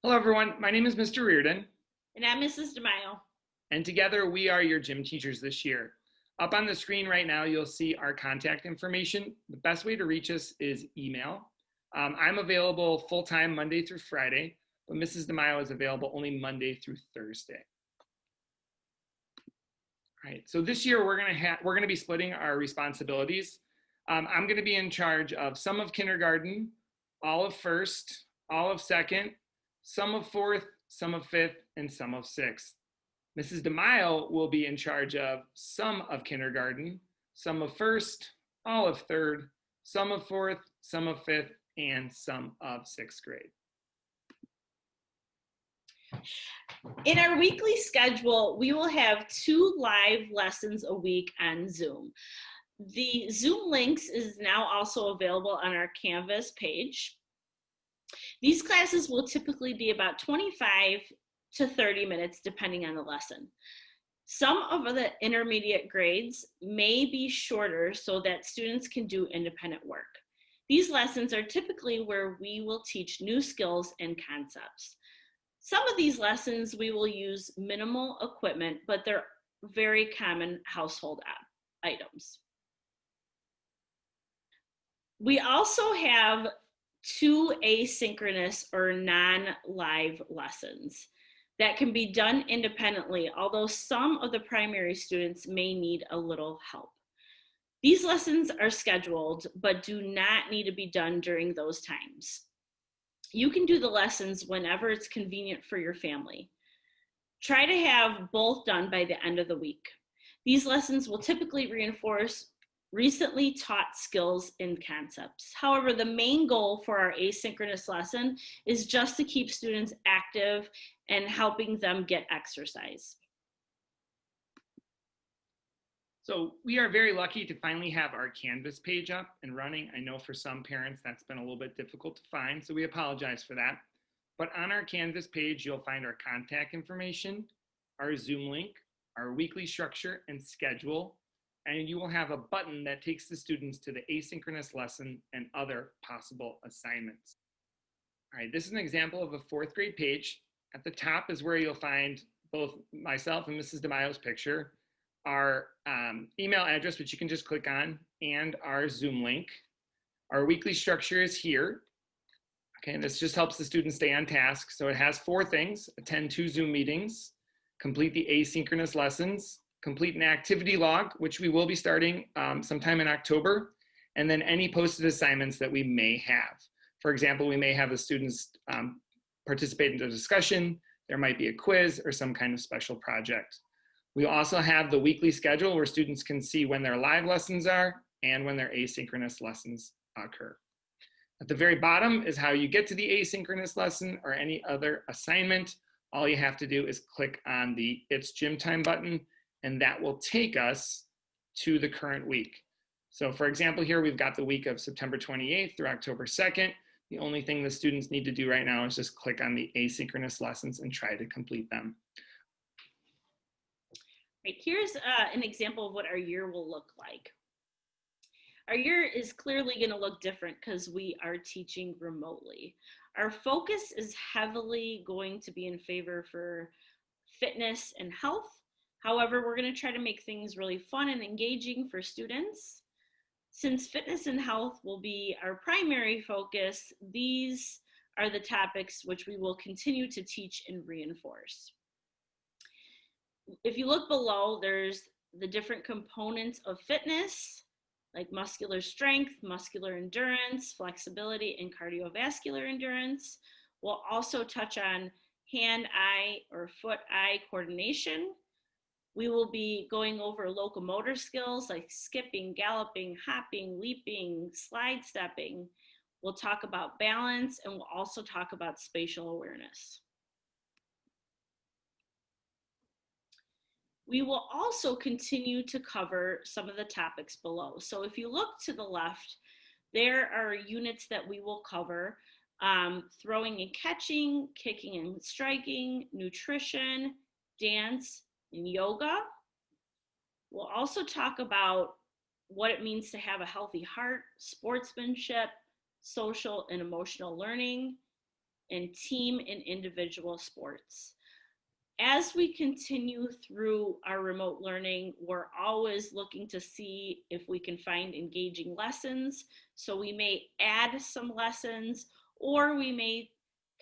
Hello, everyone. My name is Mr. Reardon, And I'm Mrs. DeMaio. and together we are your gym teachers this year. Up on the screen right now, you'll see our contact information. The best way to reach us is email. I'm available full time Monday through Friday, but Mrs. DeMaio is available only Monday through Thursday. All right. So this year we're gonna be splitting our responsibilities. I'm gonna be in charge of some of kindergarten, all of first, all of second, some of fourth, some of fifth, and some of sixth. Mrs. DeMaio will be in charge of some of kindergarten, some of first, all of third, some of fourth, some of fifth, and some of sixth grade. In our weekly schedule, we will have 2 live lessons a week on Zoom. The Zoom links is now also available on our Canvas page. These classes will typically be about 25 to 30 minutes depending on the lesson. Some of the intermediate grades may be shorter so that students can do independent work. These lessons are typically where we will teach new skills and concepts. Some of these lessons we will use minimal equipment, but they're very common household items. We also have 2 asynchronous or non-live lessons that can be done independently, although some of the primary students may need a little help. These lessons are scheduled, but do not need to be done during those times. You can do the lessons whenever it's convenient for your family. Try to have both done by the end of the week. These lessons will typically reinforce recently taught skills and concepts. However, the main goal for our asynchronous lesson is just to keep students active and helping them get exercise. So we are very lucky to finally have our Canvas page up and running. I know for some parents that's been a little bit difficult to find, so we apologize for that. But on our Canvas page, you'll find our contact information, our Zoom link, our weekly structure and schedule, and you will have a button that takes the students to the asynchronous lesson and other possible assignments. All right, this is an example of a fourth grade page. At the top is where you'll find both myself and Mrs. DeMaio's picture, our email address, which you can just click on, and our Zoom link. Our weekly structure is here. Okay, and this just helps the students stay on task. So it has 4 things: attend 2 Zoom meetings, complete the asynchronous lessons, complete an activity log, which we will be starting sometime in October, and then any posted assignments that we may have. For example, we may have the students participate in the discussion, there might be a quiz or some kind of special project. We also have the weekly schedule where students can see when their live lessons are and when their asynchronous lessons occur. At the very bottom is how you get to the asynchronous lesson or any other assignment. All you have to do is click on the It's Gym Time button, and that will take us to the current week. So for example, here we've got the week of September 28th through October 2nd. The only thing the students need to do right now is just click on the asynchronous lessons and try to complete them. Right, here's an example of what our year will look like. Our year is clearly going to look different because we are teaching remotely. Our focus is heavily going to be in favor for fitness and health. However, we're going to try to make things really fun and engaging for students. Since fitness and health will be our primary focus, these are the topics which we will continue to teach and reinforce. If you look below, there's the different components of fitness, like muscular strength, muscular endurance, flexibility, and cardiovascular endurance. We'll also touch on hand-eye or foot-eye coordination. We will be going over locomotor skills like skipping, galloping, hopping, leaping, slide stepping. We'll talk about balance, and we'll also talk about spatial awareness. We will also continue to cover some of the topics below. So if you look to the left, there are units that we will cover: throwing and catching, kicking and striking, nutrition, dance, and yoga. We'll also talk about what it means to have a healthy heart, sportsmanship, social and emotional learning, and team and individual sports. As we continue through our remote learning, we're always looking to see if we can find engaging lessons. So we may add some lessons, or we may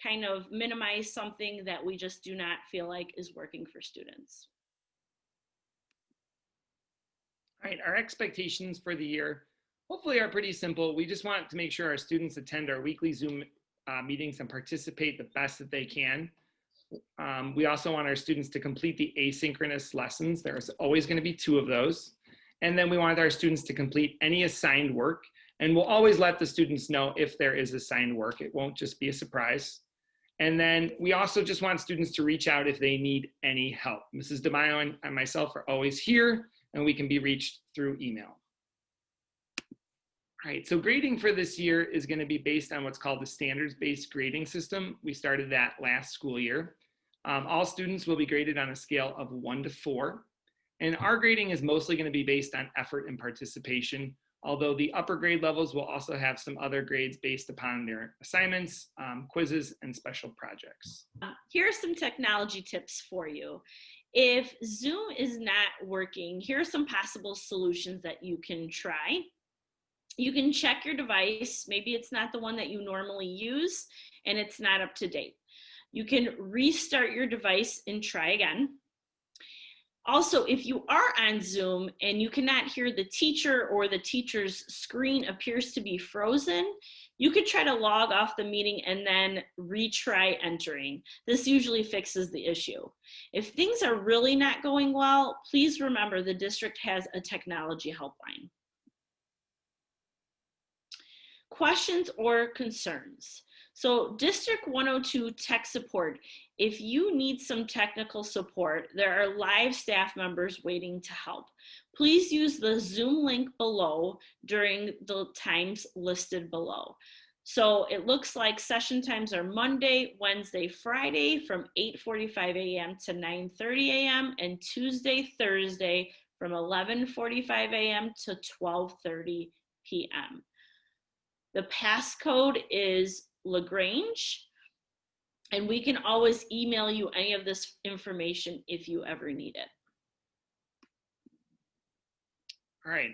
kind of minimize something that we just do not feel like is working for students. All right, our expectations for the year hopefully are pretty simple. We just want to make sure our students attend our weekly Zoom meetings and participate the best that they can. We also want our students to complete the asynchronous lessons. There's always going to be 2 of those. And then we want our students to complete any assigned work. And we'll always let the students know if there is assigned work. It won't just be a surprise. And then we also just want students to reach out if they need any help. Mrs. DeMaio and myself are always here, and we can be reached through email. All right, so grading for this year is going to be based on what's called the standards-based grading system. We started that last school year. All students will be graded on a scale of 1 to 4. And our grading is mostly going to be based on effort and participation, although the upper grade levels will also have some other grades based upon their assignments, quizzes, and special projects. Here are some technology tips for you. If Zoom is not working, here are some possible solutions that you can try. You can check your device. Maybe it's not the one that you normally use and it's not up to date. You can restart your device and try again. Also, if you are on Zoom and you cannot hear the teacher or the teacher's screen appears to be frozen, you could try to log off the meeting and then retry entering. This usually fixes the issue. If things are really not going well, please remember the district has a technology helpline. Questions or concerns? So District 102 Tech Support, if you need some technical support, there are live staff members waiting to help. Please use the Zoom link below during the times listed below. So it looks like session times are Monday, Wednesday, Friday from 8:45 a.m. to 9:30 a.m. and Tuesday, Thursday from 11:45 a.m. to 12:30 p.m. The passcode is LaGrange, and we can always email you any of this information if you ever need it. All right,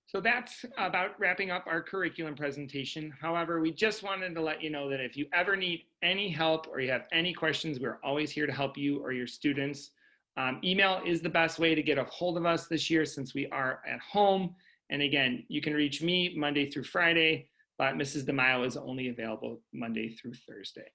so that's about wrapping up our curriculum presentation. However, we just wanted to let you know that if you ever need any help or you have any questions, we're always here to help you or your students. Email is the best way to get a hold of us this year since we are at home. And again, you can reach me Monday through Friday, but Mrs. DeMaio is only available Monday through Thursday.